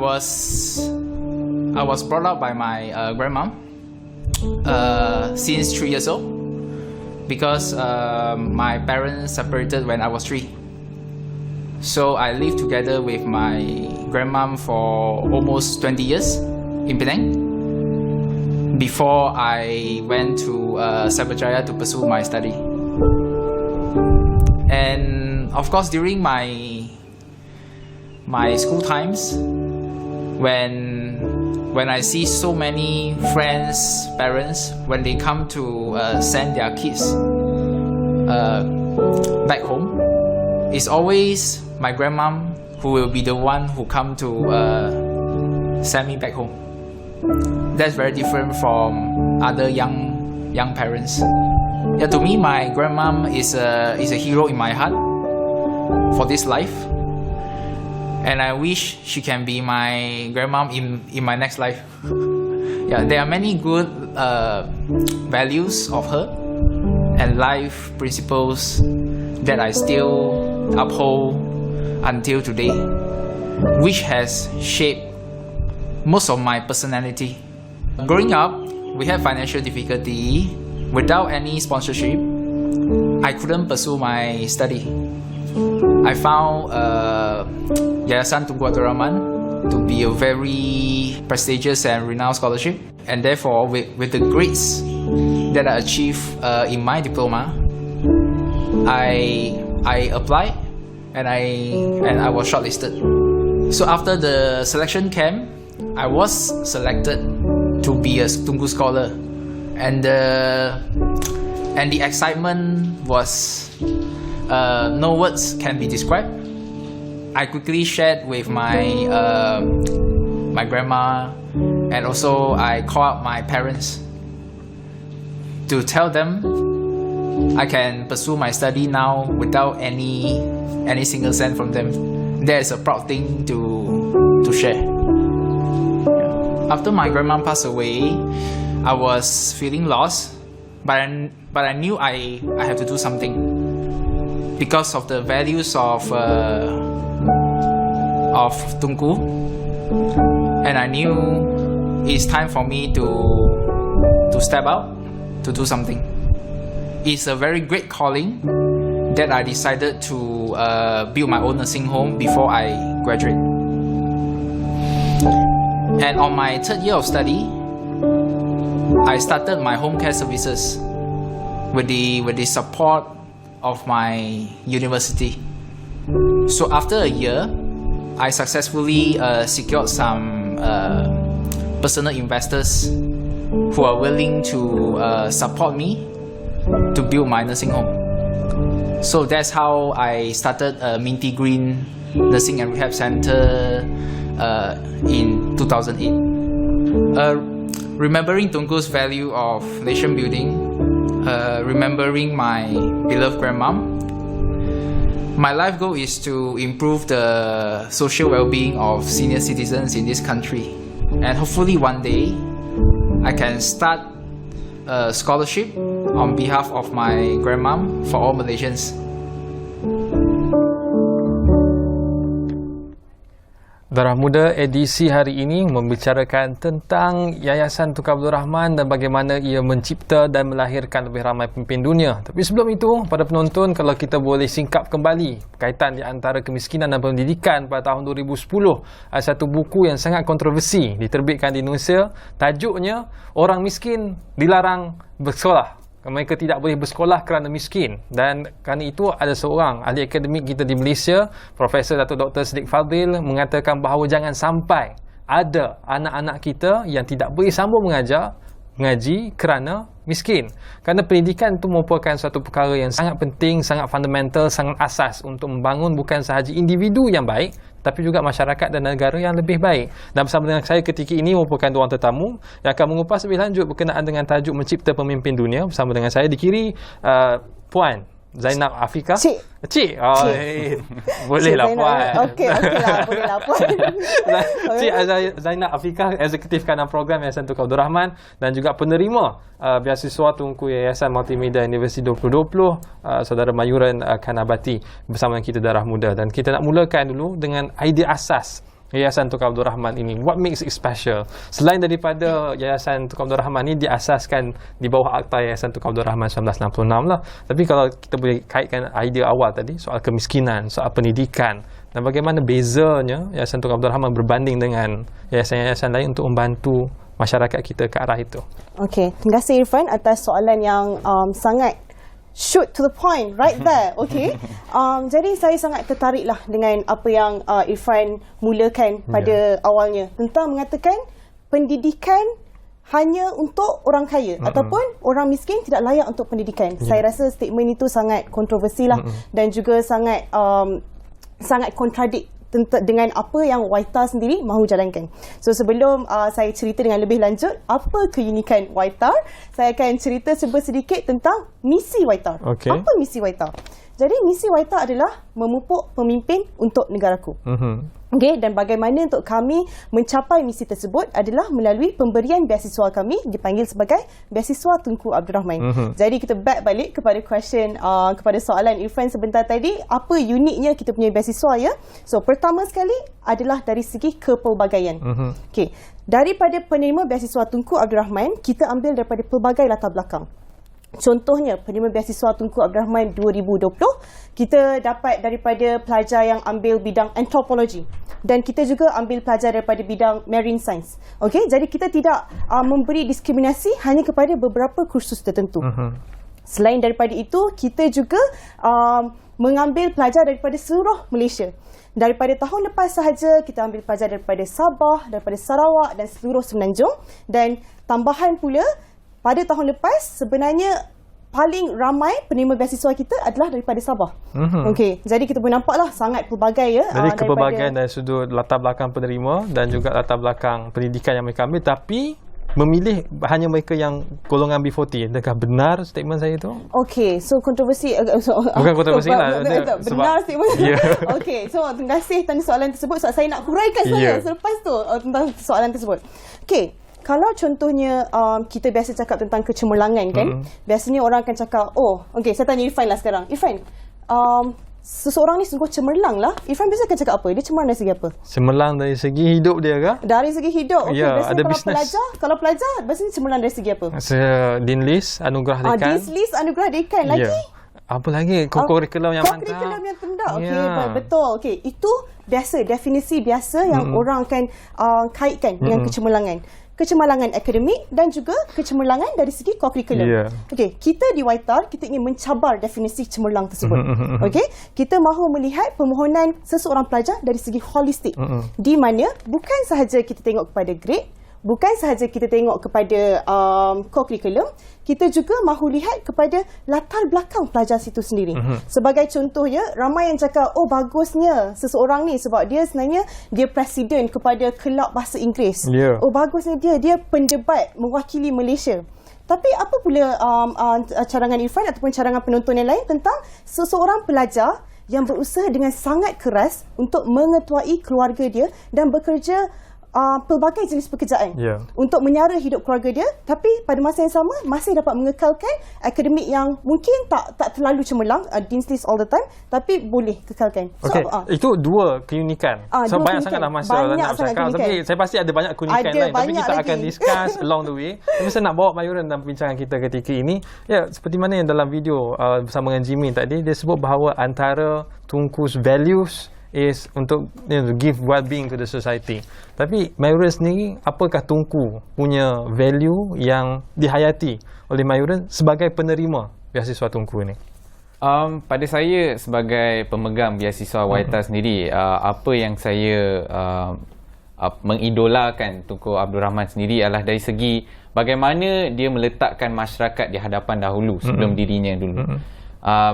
I was brought up by my grandmom since 3 years old because my parents separated when I was 3. So I lived together with my grandmom for almost 20 years in Penang before I went to Cyberjaya to pursue my study. And of course, during my school times, when I see so many friends, parents, when they come to send their kids back home, it's always my grandmom who will be the one who come to send me back home. That's very different from other young parents. Yeah, to me, my grandmom is a hero in my heart for this life, and I wish she can be my grandmom in my next life. Yeah, there are many good values of her and life principles that I still uphold until today, which has shaped most of my personality. Growing up, we had financial difficulty. Without any sponsorship, I couldn't pursue my study. I found Yayasan Tunku Abdul Rahman to be a very prestigious and renowned scholarship, and therefore with the grades that I achieved in my diploma, I applied and I was shortlisted. So after the selection camp, I was selected to be a Tunku scholar, and the excitement was no words can be described. I quickly shared with my grandma, and also I called up my parents to tell them I can pursue my study now without any single cent from them. That is a proud thing to share. After my grandma passed away, I was feeling lost, but I knew I have to do something because of the values of Tunku, and I knew it's time for me to step out to do something. It's a very great calling that I decided to build my own nursing home before I graduate. And on my 3rd year of study, I started my home care services with the support of my university. So after a year, I successfully secured some personal investors who are willing to support me to build my nursing home. So that's how I started Minty Green Nursing and Rehab Center in 2008. Remembering Tunku's value of nation building, remembering my beloved grandmom, my life goal is to improve the social well-being of senior citizens in this country. And hopefully one day, I can start a scholarship on behalf of my grandmom for all Malaysians. Darah Muda edisi hari ini membicarakan tentang Yayasan Tunku Abdul Rahman dan bagaimana ia mencipta dan melahirkan lebih ramai pemimpin dunia. Tapi sebelum itu, pada penonton, kalau kita boleh singkap kembali kaitan di antara kemiskinan dan pendidikan pada tahun 2010, ada satu buku yang sangat kontroversi diterbitkan di Indonesia. Tajuknya, Orang Miskin Dilarang Bersekolah. Mereka tidak boleh bersekolah kerana miskin, dan kerana itu ada seorang ahli akademik kita di Malaysia, Profesor Dato' Dr. Siddiq Fadil, mengatakan bahawa jangan sampai ada anak-anak kita yang tidak boleh sambung mengaji kerana miskin. Kerana pendidikan itu merupakan suatu perkara yang sangat penting, sangat fundamental, sangat asas untuk membangun bukan sahaja individu yang baik, tapi juga masyarakat dan negara yang lebih baik. Dan bersama dengan saya ketika ini merupakan dua orang tetamu yang akan mengupas lebih lanjut berkenaan dengan tajuk mencipta pemimpin dunia. Bersama dengan saya di kiri, Puan Zainab Afika. Cik. Oh, bolehlah Puan. Okey lah, bolehlah Puan. Cik Zainab Afika, eksekutif kanan program Yayasan Tunku Abdul Rahman dan juga penerima beasiswa Tunku Yayasan Multimedia Universiti 2020, Saudara Mayuran Kanabati bersama kita Darah Muda. Dan kita nak mulakan dulu dengan idea asas Yayasan Tunku Abdul Rahman ini? What makes it special? Selain daripada Yayasan Tunku Abdul Rahman ini diasaskan di bawah Akta Yayasan Tunku Abdul Rahman 1966 lah. Tapi kalau kita boleh kaitkan idea awal tadi, soal kemiskinan, soal pendidikan, dan bagaimana bezanya Yayasan Tunku Abdul Rahman berbanding dengan yayasan-yayasan lain untuk membantu masyarakat kita ke arah itu. Okey, terima kasih Irfan atas soalan yang sangat shoot to the point right there. Okey. Jadi saya sangat tertariklah dengan apa yang Irfan mulakan pada awalnya tentang mengatakan pendidikan hanya untuk orang kaya ataupun orang miskin tidak layak untuk pendidikan. Saya rasa statement itu sangat kontroversi lah dan juga sangat kontradik dengan apa yang YTA sendiri mahu jalankan. So sebelum saya cerita dengan lebih lanjut apa keunikan YTA, saya akan cerita sedikit tentang misi YTA. Okay. Apa misi YTA? Jadi misi YTA adalah memupuk pemimpin untuk negaraku. Okay, dan bagaimana untuk kami mencapai misi tersebut adalah melalui pemberian beasiswa kami dipanggil sebagai beasiswa Tunku Abdul Rahman. Jadi kita back balik kepada kepada soalan Irfan sebentar tadi, apa uniknya kita punya beasiswa ya? So pertama sekali adalah dari segi kepelbagaian. Okay, daripada penerima beasiswa Tunku Abdul Rahman, kita ambil daripada pelbagai latar belakang. Contohnya, penerima beasiswa Tunku Abdul Rahman 2020, kita dapat daripada pelajar yang ambil bidang antropologi dan kita juga ambil pelajar daripada bidang marine science. Okey, jadi kita tidak memberi diskriminasi hanya kepada beberapa kursus tertentu. Selain daripada itu, kita juga mengambil pelajar daripada seluruh Malaysia. Daripada tahun lepas sahaja, kita ambil pelajar daripada Sabah, daripada Sarawak dan seluruh Semenanjung. Dan tambahan pula, pada tahun lepas sebenarnya paling ramai penerima beasiswa kita adalah daripada Sabah. Okey, jadi kita boleh nampaklah sangat pelbagai ya. Jadi kepelbagaian dari sudut latar belakang penerima dan juga latar belakang pendidikan yang mereka ambil, tapi memilih hanya mereka yang golongan B40. Adakah benar statement saya itu? Okey, so kontroversi bukan kontroversi lah. Benar statement. Okey, so terima kasih tentang soalan tersebut. So, saya nak huraikan selepas tu tentang soalan tersebut. Okey, kalau contohnya kita biasa cakap tentang kecemerlangan kan, biasanya orang akan cakap, okey, saya tanya Irfan lah sekarang. Irfan, seseorang ni sungguh cemerlang lah. Irfan biasa akan cakap apa? Dia cemerlang dari segi apa? Cemerlang dari segi hidup dia ke? Dari segi hidup. Okey, biasanya ada kalau business. kalau pelajar biasanya cemerlang dari segi apa? Dean List, Anugerah Dekan. Dean List, Anugerah Dekan lagi. Apa lagi? Kurikulum yang mantap. Kurikulum yang rendah. Okey, betul. Okey, itu biasa, definisi biasa yang orang akan kaitkan dengan kecemerlangan. Kecemerlangan akademik dan juga kecemerlangan dari segi kurikulum. Okey, kita di YTA kita ingin mencabar definisi cemerlang tersebut. Okey, kita mahu melihat permohonan seseorang pelajar dari segi holistik. Di mana bukan sahaja kita tengok kepada grade, bukan sahaja kita tengok kepada kurikulum, kita juga mahu lihat kepada latar belakang pelajar situ sendiri. Sebagai contoh ya, ramai yang cakap, bagusnya seseorang ni sebab dia sebenarnya dia presiden kepada kelab bahasa Inggeris. Bagusnya dia pendebat mewakili Malaysia. Tapi apa pula carangan Irfan ataupun carangan penonton yang lain tentang seseorang pelajar yang berusaha dengan sangat keras untuk mengetuai keluarga dia dan bekerja pelbagai jenis pekerjaan untuk menyara hidup keluarga dia, tapi pada masa yang sama masih dapat mengekalkan akademik yang mungkin tak terlalu cemerlang, Dean's List all the time, tapi boleh kekalkan. Itu dua keunikan. Banyak sangatlah masa nak cakap, tapi saya pasti ada banyak keunikan lain, tapi kita akan discuss along the way. Tapi saya nak bawa Mayuran dalam perbincangan kita ketika ini. Ya, seperti mana yang dalam video bersama dengan Jimmy tadi, dia sebut bahawa antara Tunku's values is untuk give well-being to the society. Tapi Mayuran sendiri, apakah Tunku punya value yang dihayati oleh Mayuran sebagai penerima beasiswa Tunku ini? Pada saya sebagai pemegang beasiswa YTA sendiri, apa yang saya mengidolakan Tunku Abdul Rahman sendiri adalah dari segi bagaimana dia meletakkan masyarakat di hadapan dahulu sebelum dirinya dulu.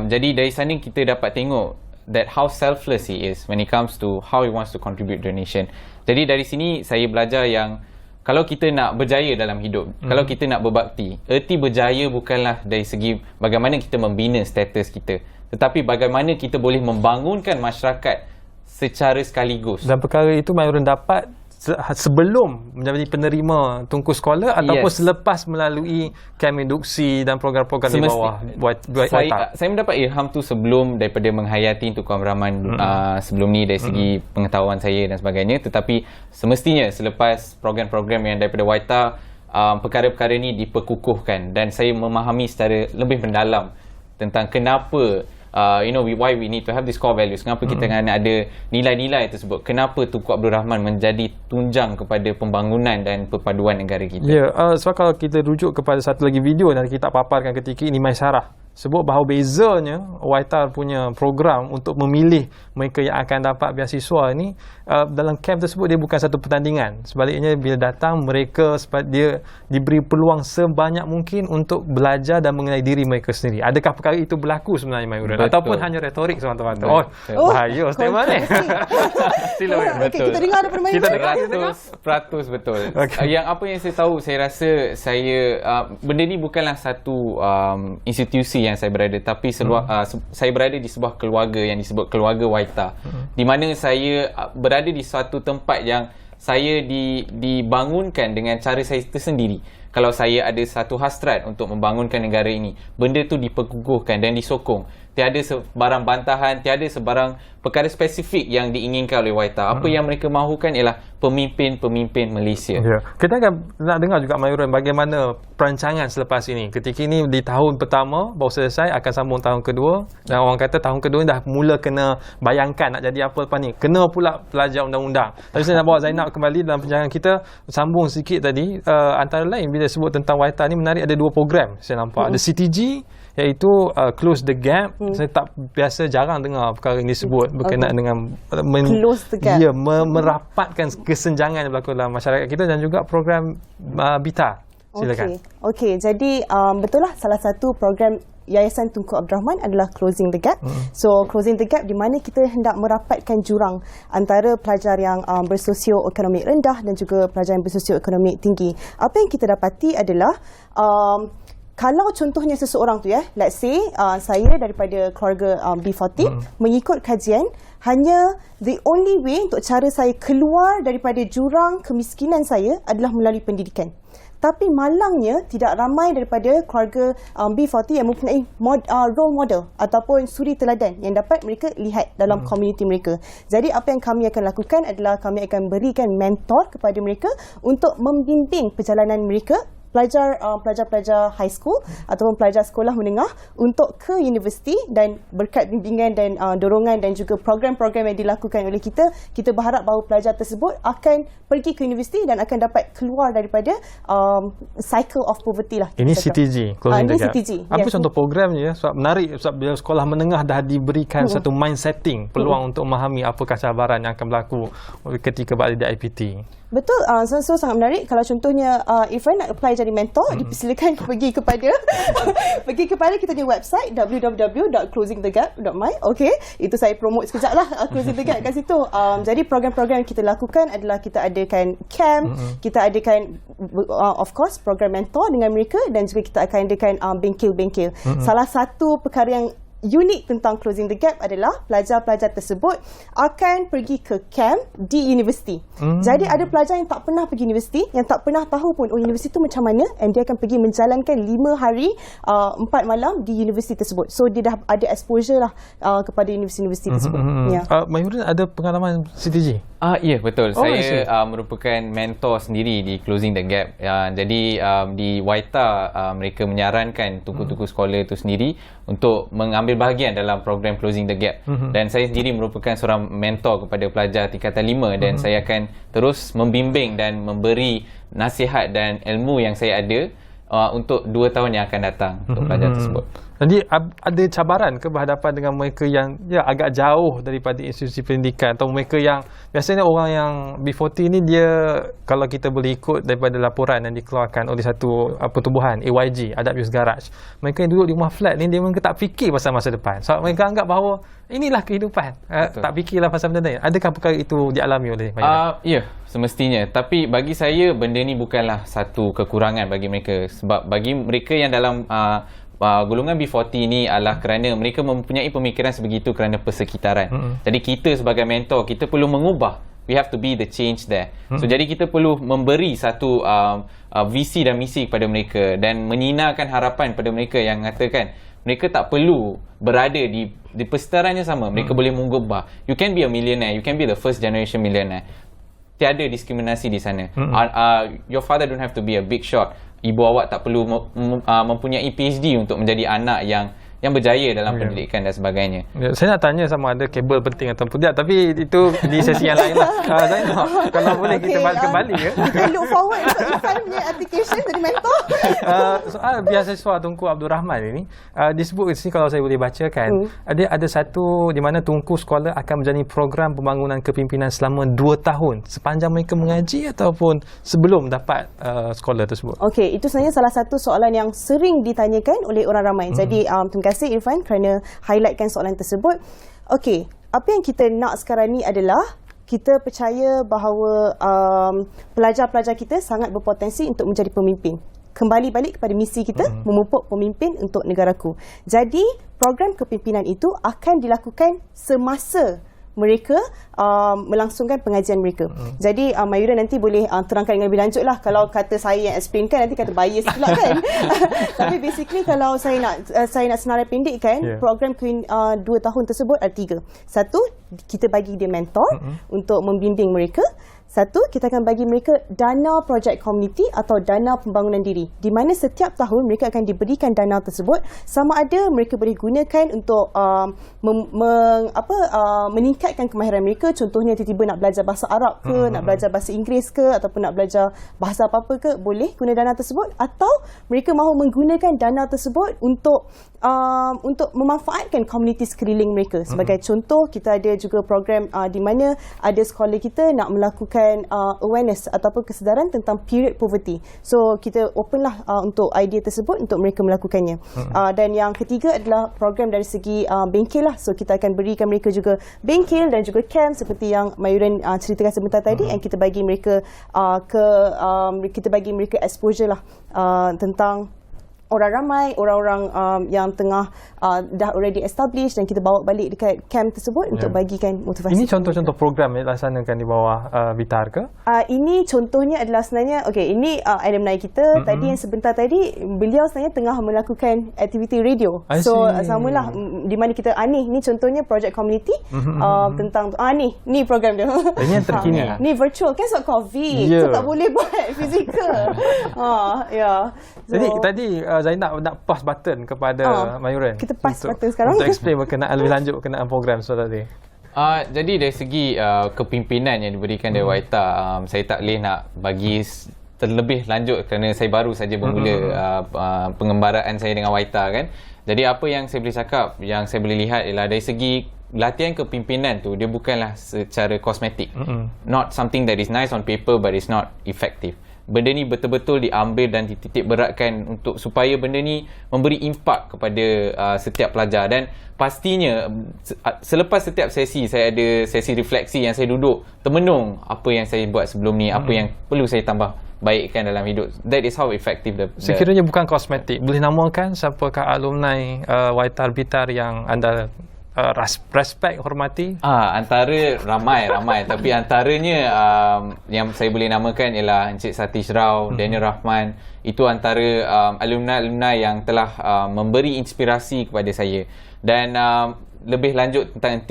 Jadi dari sana kita dapat tengok that how selfless he is when it comes to how he wants to contribute to the nation. Jadi dari sini saya belajar yang kalau kita nak berjaya dalam hidup, kalau kita nak berbakti, erti berjaya bukanlah dari segi bagaimana kita membina status kita, tetapi bagaimana kita boleh membangunkan masyarakat secara sekaligus. Dan perkara itu Mayuran dapat sebelum menjadi penerima Tunku Scholar ataupun selepas melalui kem induksi dan program-program di bawah saya mendapat ilham tu sebelum daripada menghayati Tunku Abdul Rahman sebelum ni dari segi pengetahuan saya dan sebagainya, tetapi semestinya selepas program-program yang daripada YTA, perkara-perkara ni diperkukuhkan dan saya memahami secara lebih mendalam tentang kenapa why we need to have these core values, kenapa kita kena ada nilai-nilai tersebut, kenapa Tunku Abdul Rahman menjadi tunjang kepada pembangunan dan perpaduan negara kita. Sebab kalau kita rujuk kepada satu lagi video yang kita paparkan ketika ini, Maisarah sebut bahawa bezanya YTA punya program untuk memilih mereka yang akan dapat beasiswa ni, dalam camp tersebut dia bukan satu pertandingan. Sebaliknya bila datang mereka dia diberi peluang sebanyak mungkin untuk belajar dan mengenai diri mereka sendiri. Adakah perkara itu berlaku sebenarnya, Mayuran, ataupun hanya retorik semata-mata? Bahaya statement ni. Sila. Betul. Kita dengar daripada Mayuran. 100% betul. Yang apa yang saya tahu, saya rasa benda ni bukanlah satu institusi yang saya berada, tapi saya berada di sebuah keluarga yang disebut keluarga YTA, di mana saya berada di suatu tempat yang saya dibangunkan dengan cara saya tersendiri. Kalau saya ada satu hasrat untuk membangunkan negara ini, benda tu diperkukuhkan dan disokong. Tiada sebarang bantahan, tiada sebarang perkara spesifik yang diinginkan oleh YTA. Apa yang mereka mahukan ialah pemimpin-pemimpin Malaysia. Kita akan nak dengar juga, Mayuran, bagaimana perancangan selepas ini. Ketika ini di tahun pertama baru selesai, akan sambung tahun kedua, dan orang kata tahun kedua ni dah mula kena bayangkan nak jadi apa lepas ni. Kena pula pelajar undang-undang. Tapi saya nak bawa Zainab kembali dalam perbincangan kita, sambung sikit tadi. Antara lain bila sebut tentang YTA ni menarik, ada dua program saya nampak. Ada CTG, iaitu Close the Gap. Saya tak biasa, jarang dengar perkara ini disebut berkenaan dengan Close the Gap. Merapatkan kesenjangan yang berlaku dalam masyarakat kita, dan juga program BITA. Silakan. Okey, jadi betul lah, salah satu program Yayasan Tunku Abdul Rahman adalah Closing the Gap. So Closing the Gap di mana kita hendak merapatkan jurang antara pelajar yang bersosioekonomik rendah dan juga pelajar yang bersosioekonomik tinggi. Apa yang kita dapati adalah kalau contohnya seseorang tu let's say saya daripada keluarga B40 mengikut kajian, hanya the only way untuk cara saya keluar daripada jurang kemiskinan saya adalah melalui pendidikan. Tapi malangnya tidak ramai daripada keluarga B40 yang mempunyai role model ataupun suri teladan yang dapat mereka lihat dalam komuniti mereka. Jadi apa yang kami akan lakukan adalah kami akan berikan mentor kepada mereka untuk membimbing perjalanan mereka, pelajar-pelajar high school ataupun pelajar sekolah menengah untuk ke universiti, dan berkat bimbingan dan dorongan dan juga program-program yang dilakukan oleh kita berharap bahawa pelajar tersebut akan pergi ke universiti dan akan dapat keluar daripada cycle of poverty lah. Ini CTG, Closing the Gap. CTG. Apa contoh programnya? Sebab menarik, sebab bila sekolah menengah dah diberikan satu mind setting, peluang untuk memahami apakah cabaran yang akan berlaku ketika berada di IPT. Betul, so sangat menarik. Kalau contohnya Irfan nak apply jadi mentor, dipersilakan pergi kepada kita punya website www.closingthegap.my. Okey, itu saya promote sekejap lah Closing the Gap kat situ. Jadi program-program yang kita lakukan adalah kita adakan camp, kita adakan of course program mentor dengan mereka, dan juga kita akan adakan bengkel-bengkel. Salah satu perkara yang unik tentang Closing the Gap adalah pelajar-pelajar tersebut akan pergi ke camp di universiti. Jadi ada pelajar yang tak pernah pergi universiti, yang tak pernah tahu pun universiti tu macam mana, and dia akan pergi menjalankan 5 hari 4 malam di universiti tersebut. So dia dah ada exposure lah kepada universiti-universiti tersebut. Mayuran ada pengalaman CTG? Ya, betul. Saya merupakan mentor sendiri di Closing the Gap. Jadi di YTA mereka menyarankan Tunku-Tunku Scholar itu sendiri untuk mengambil bahagian dalam program Closing the Gap. Dan saya sendiri merupakan seorang mentor kepada pelajar tingkatan 5, dan saya akan terus membimbing dan memberi nasihat dan ilmu yang saya ada untuk 2 tahun yang akan datang untuk pelajar tersebut. Jadi ada cabaran ke berhadapan dengan mereka yang agak jauh daripada institusi pendidikan, atau mereka yang biasanya orang yang B40 ni, dia kalau kita boleh ikut daripada laporan yang dikeluarkan oleh satu pertubuhan AYG, Adab Youth Garage, mereka yang duduk di rumah flat ni, dia mereka tak fikir pasal masa depan. So mereka anggap bahawa inilah kehidupan, tak fikirlah pasal benda lain. Adakah perkara itu dialami oleh mereka? Ya, semestinya. Tapi bagi saya benda ni bukanlah satu kekurangan bagi mereka, sebab bagi mereka yang dalam golongan B40 ni adalah kerana mereka mempunyai pemikiran sebegitu kerana persekitaran. Jadi kita sebagai mentor, kita perlu mengubah we have to be the change there. So jadi kita perlu memberi satu visi dan misi kepada mereka dan menyinarkan harapan pada mereka yang mengatakan mereka tak perlu berada di persetaraan yang sama. Mereka boleh mengubah. You can be a millionaire, you can be the first generation millionaire. Tiada diskriminasi di sana. Your father don't have to be a big shot. Ibu awak tak perlu mempunyai PhD untuk menjadi anak yang berjaya dalam pendidikan dan sebagainya. Saya nak tanya sama ada kabel penting atau tidak, tapi itu di sesi yang lain lah. Kalau boleh kita kembali ke? Kita look forward untuk Irfan punya application jadi mentor. Soal beasiswa Tunku Abdul Rahman ini, disebut di sini kalau saya boleh bacakan, ada satu di mana Tunku sekolah akan menjalani program pembangunan kepimpinan selama 2 tahun sepanjang mereka mengaji ataupun sebelum dapat sekolah tersebut. Okey, itu sebenarnya salah satu soalan yang sering ditanyakan oleh orang ramai. Jadi terima kasih Irfan kerana highlightkan soalan tersebut. Okey, apa yang kita nak sekarang ni adalah kita percaya bahawa pelajar-pelajar kita sangat berpotensi untuk menjadi pemimpin. Kembali balik kepada misi kita, memupuk pemimpin untuk negaraku. Jadi, program kepimpinan itu akan dilakukan semasa mereka melangsungkan pengajian mereka. Jadi Mayura nanti boleh terangkan dengan lebih lanjut lah. Kalau kata saya yang explain kan, nanti kata bias pula kan. Tapi basically kalau saya nak senarai pendekkan, program 2 tahun tersebut ada 3. Satu, kita bagi dia mentor untuk membimbing mereka. Satu, kita akan bagi mereka dana projek komuniti atau dana pembangunan diri, di mana setiap tahun mereka akan diberikan dana tersebut, sama ada mereka boleh gunakan untuk meningkatkan kemahiran mereka. Contohnya tiba-tiba nak belajar bahasa Arab ke, nak belajar bahasa Inggeris ke, ataupun nak belajar bahasa apa-apa ke, boleh guna dana tersebut. Atau mereka mahu menggunakan dana tersebut untuk memanfaatkan komuniti sekeliling mereka. Sebagai contoh, kita ada juga program di mana ada sekolah kita nak melakukan awareness ataupun kesedaran tentang period poverty. So kita open lah untuk idea tersebut untuk mereka melakukannya. Dan yang ketiga adalah program dari segi bengkel lah. So kita akan berikan mereka juga bengkel dan juga camp seperti yang Mayuran ceritakan sebentar tadi, yang kita bagi mereka kita bagi mereka exposure lah tentang orang ramai, orang-orang yang tengah dah already established, dan kita bawa balik dekat camp tersebut untuk bagikan motivasi. Ini contoh-contoh program yang dilaksanakan di bawah BITAR ke? Ini contohnya adalah sebenarnya, ini alumni kita. Tadi yang sebentar tadi, beliau sebenarnya tengah melakukan aktiviti radio. So samalah di mana kita ni contohnya projek community tentang ni program dia. Ini yang terkini. Ni virtual kan sebab COVID. So tak boleh buat fizikal. Jadi tadi Zainab nak pass button kepada Mayuran. Kita pass button sekarang. Untuk explain berkenaan lebih lanjut berkenaan program tadi. Jadi dari segi kepimpinan yang diberikan dari Waita, saya tak boleh nak bagi terlebih lanjut kerana saya baru saja bermula pengembaraan saya dengan Waita kan. Jadi apa yang saya boleh cakap, yang saya boleh lihat ialah dari segi latihan kepimpinan tu, dia bukanlah secara kosmetik. Not something that is nice on paper but it's not effective. Benda ni betul-betul diambil dan dititik beratkan untuk supaya benda ni memberi impak kepada setiap pelajar. Dan pastinya selepas setiap sesi, saya ada sesi refleksi yang saya duduk termenung apa yang saya buat sebelum ni, apa yang perlu saya tambah baikkan dalam hidup. That is how effective sekiranya bukan kosmetik. Boleh namakan siapakah alumni Waitar BITAR yang anda respect, hormati? Antara ramai tapi antaranya yang saya boleh namakan ialah Encik Satish Rao, Daniel Rahman. Itu antara alumni yang telah memberi inspirasi kepada saya. Dan lebih lanjut tentang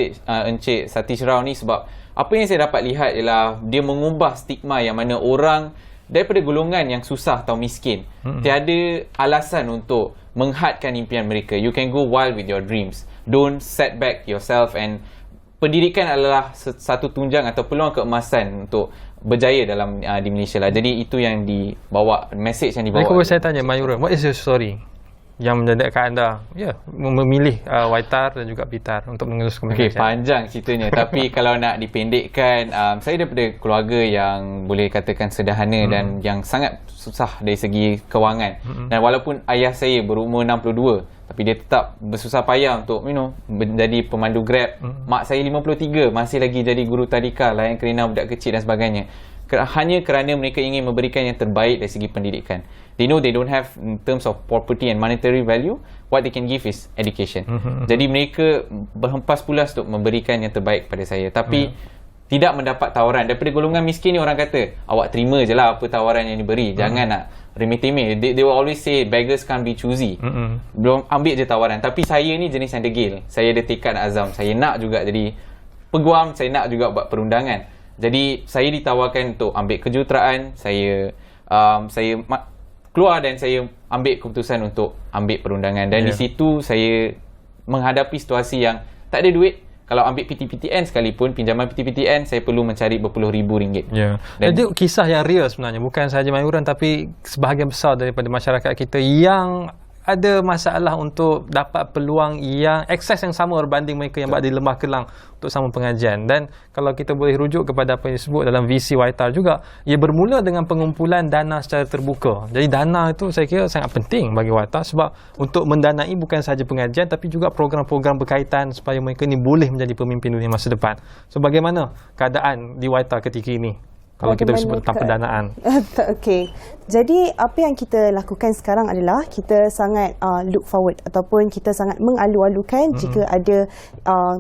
Encik Satish Rao ni, sebab apa yang saya dapat lihat ialah dia mengubah stigma yang mana orang daripada golongan yang susah atau miskin tiada alasan untuk menghadkan impian mereka. You can go wild with your dreams. Don't set back yourself, and pendidikan adalah satu tunjang atau peluang keemasan untuk berjaya dalam di Malaysia lah. Jadi itu yang dibawa, message yang dibawa. Kalau saya tanya Mayuran, what is your story yang menjadikan anda memilih Waitar dan juga BITAR untuk meneruskan pendidikan? Panjang ceritanya. Tapi kalau nak dipendekkan, saya daripada keluarga yang boleh katakan sederhana dan yang sangat susah dari segi kewangan. Dan walaupun ayah saya berumur 62, tapi dia tetap bersusah payah untuk menjadi pemandu Grab. Mak saya 53, masih lagi jadi guru tadika, layan kerana budak kecil dan sebagainya. Hanya kerana mereka ingin memberikan yang terbaik dari segi pendidikan. They know they don't have in terms of property and monetary value. What they can give is education. Jadi mereka berhempas pulas untuk memberikan yang terbaik kepada saya. Tapi tidak mendapat tawaran daripada golongan miskin ni, orang kata awak terima je lah apa tawaran yang diberi, jangan nak remeh-temeh. They will always say beggars can't be choosy. Belum ambil je tawaran. Tapi saya ni jenis yang degil, saya ada tekad azam, saya nak juga jadi peguam, saya nak juga buat perundangan. Jadi saya ditawarkan untuk ambil kejuruteraan, saya keluar dan saya ambil keputusan untuk ambil perundangan. Dan di situ saya menghadapi situasi yang tak ada duit. Kalau ambil PTPTN sekalipun, pinjaman PTPTN, saya perlu mencari berpuluh ribu ringgit. Jadi kisah yang real sebenarnya, bukan sahaja Mayuran tapi sebahagian besar daripada masyarakat kita yang ada masalah untuk dapat peluang yang akses yang sama berbanding mereka yang berada di Lembah Kelang untuk sama pengajian. Dan kalau kita boleh rujuk kepada apa yang disebut dalam visi YTAR juga, ia bermula dengan pengumpulan dana secara terbuka. Jadi dana itu saya kira sangat penting bagi YTAR sebab untuk mendanai bukan sahaja pengajian tapi juga program-program berkaitan supaya mereka ini boleh menjadi pemimpin dunia masa depan. So bagaimana keadaan di YTAR ketika ini? Kalau kita sebut tentang pendanaan. Okey. Jadi apa yang kita lakukan sekarang adalah kita sangat look forward ataupun kita sangat mengalu-alukan jika ada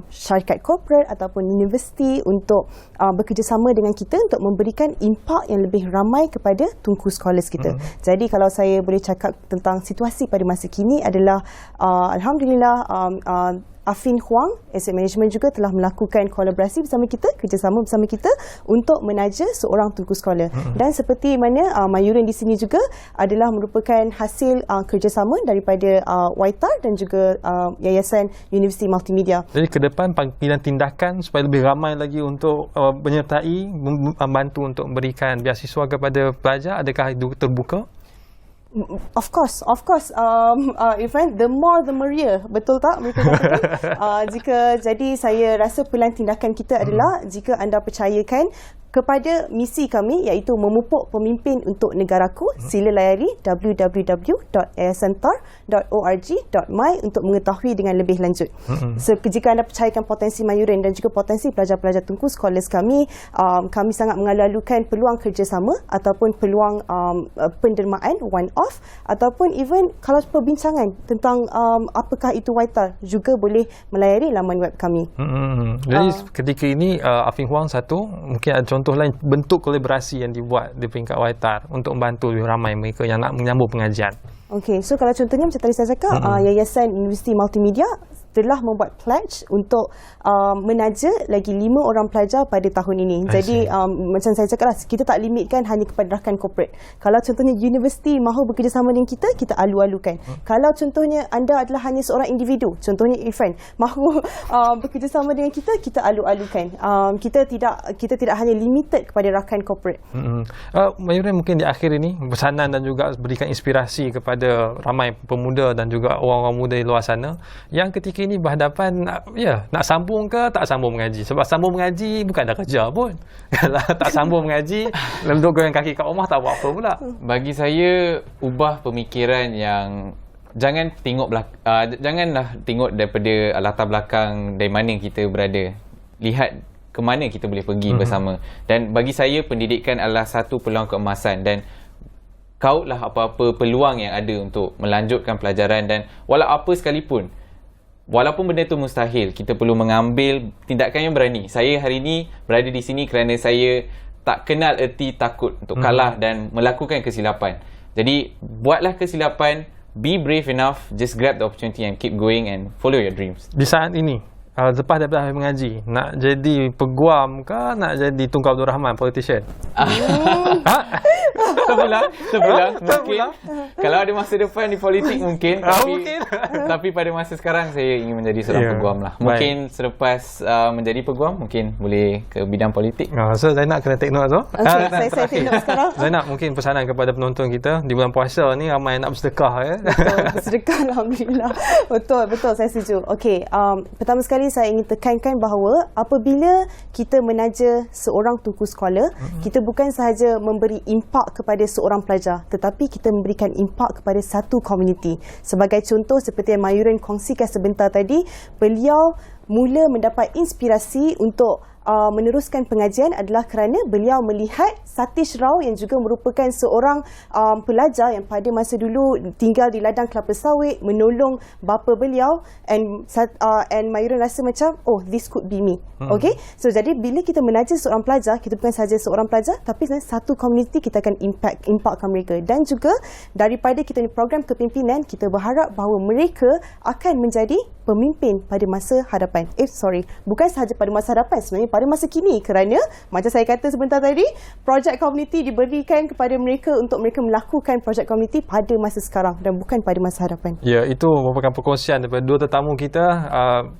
syarikat korporat ataupun universiti untuk bekerjasama dengan kita untuk memberikan impak yang lebih ramai kepada Tunku Scholars kita. Jadi kalau saya boleh cakap tentang situasi pada masa kini adalah alhamdulillah Afin Huang Asset Management juga telah melakukan kolaborasi bersama kita, kerjasama bersama kita untuk menaja seorang Tunku Scholar. Dan seperti mana Mayuran di sini juga adalah merupakan hasil kerjasama daripada YTAR dan juga Yayasan Universiti Multimedia. Jadi ke depan panggilan tindakan supaya lebih ramai lagi untuk menyertai, membantu untuk memberikan beasiswa kepada pelajar, adakah itu terbuka? Of course, Irfan, the more the merrier, betul tak mereka katakan? Jadi saya rasa pilihan tindakan kita adalah jika anda percayakan kepada misi kami iaitu memupuk pemimpin untuk negaraku, sila layari www.yayasantar.org.my untuk mengetahui dengan lebih lanjut. Jika anda percayakan potensi Mayuran dan juga potensi pelajar-pelajar Tunku Scholars kami, kami sangat mengalu-alukan peluang kerjasama ataupun peluang pendermaan one-off ataupun even kalau perbincangan tentang apakah itu YTAR juga boleh melayari laman web kami. Jadi ketika ini Afin Huang satu, mungkin ada contoh lain bentuk kolaborasi yang dibuat di peringkat YTAR untuk membantu lebih ramai mereka yang nak menyambung pengajian. Okey, so kalau contohnya macam tadi saya cakap, Yayasan Universiti Multimedia telah membuat pledge untuk menaja lagi 5 orang pelajar pada tahun ini. Jadi macam saya cakap lah, kita tak limitkan hanya kepada rakan korporat. Kalau contohnya universiti mahu bekerjasama dengan kita, kita alu-alukan. Kalau contohnya anda adalah hanya seorang individu, contohnya Irfan mahu bekerjasama dengan kita, kita alu-alukan. Kita tidak hanya limited kepada rakan korporat. Mayuran, mungkin di akhir ini pesanan dan juga berikan inspirasi kepada ramai pemuda dan juga orang-orang muda di luar sana yang ketika ini berhadapan nak sambung ke tak sambung mengaji. Sebab sambung mengaji bukan dah kerja pun. Kalau tak sambung mengaji, duduk goyang kaki kat rumah tak buat apa pula. Bagi saya, ubah pemikiran yang janganlah tengok daripada latar belakang dari mana kita berada. Lihat ke mana kita boleh pergi bersama. Dan bagi saya, pendidikan adalah satu peluang keemasan dan kautlah apa-apa peluang yang ada untuk melanjutkan pelajaran. Dan walau apa sekalipun, walaupun benda itu mustahil, kita perlu mengambil tindakan yang berani. Saya hari ini berada di sini kerana saya tak kenal erti takut untuk kalah dan melakukan kesilapan. Jadi buatlah kesilapan, be brave enough, just grab the opportunity and keep going and follow your dreams. Di saat ini, lepas daripada mengaji, nak jadi peguam ke nak jadi Tunku Abdul Rahman, politician? Terpulang. Mungkin kalau ada masa depan di politik mungkin, tapi pada masa sekarang saya ingin menjadi seorang peguam lah. Mungkin selepas menjadi peguam mungkin boleh ke bidang politik. So Zainab kena take note tu. Okay, saya take note sekarang. Zainab, mungkin pesanan kepada penonton kita di bulan puasa ni ramai nak bersedekah ya. Betul, bersedekah alhamdulillah. Betul saya setuju. Okey, pertama sekali saya ingin tekankan bahawa apabila kita menaja seorang Tunku Scholar, kita bukan sahaja memberi impak kepada seorang pelajar, tetapi kita memberikan impak kepada satu komuniti. Sebagai contoh, seperti yang Mayuran kongsikan sebentar tadi, beliau mula mendapat inspirasi untuk meneruskan pengajian adalah kerana beliau melihat Satish Rao yang juga merupakan seorang pelajar yang pada masa dulu tinggal di ladang kelapa sawit, menolong bapa beliau, and Mayuran rasa macam, oh, this could be me. Okay, so jadi bila kita menaja seorang pelajar, kita bukan sahaja seorang pelajar, tapi satu komuniti kita akan impactkan mereka. Dan juga daripada kita ni program kepimpinan, kita berharap bahawa mereka akan menjadi pemimpin pada masa hadapan. Bukan sahaja pada masa hadapan, sebenarnya pada masa kini, kerana macam saya kata sebentar tadi, projek komuniti diberikan kepada mereka untuk mereka melakukan projek komuniti pada masa sekarang dan bukan pada masa hadapan. Ya, itu merupakan perkongsian daripada dua tetamu kita,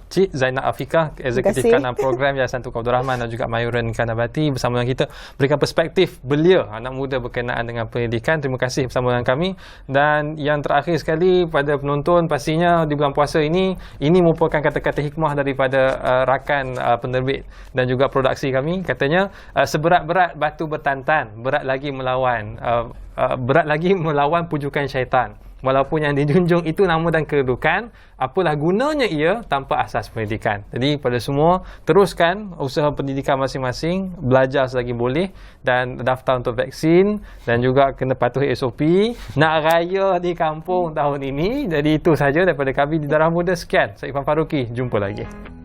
Cik Zainab Afiqah, Eksekutif Kanan Program Yayasan Tunku Abdul Rahman, dan juga Mayuran Kanabati bersama dengan kita berikan perspektif belia anak muda berkenaan dengan pendidikan. Terima kasih bersama dengan kami. Dan yang terakhir sekali pada penonton, pastinya di bulan puasa ini merupakan kata-kata hikmah daripada rakan penerbit dan juga produksi kami. Katanya, seberat-berat batu bertantan, berat lagi melawan pujukan syaitan. Walaupun yang dijunjung itu nama dan kedudukan, apalah gunanya ia tanpa asas pendidikan. Jadi pada semua, teruskan usaha pendidikan masing-masing, belajar selagi boleh, dan daftar untuk vaksin, dan juga kena patuhi SOP. Nak raya di kampung tahun ini. Jadi itu sahaja daripada kami di Darah Muda. Sekian, saya Irfan Faruqi, jumpa lagi.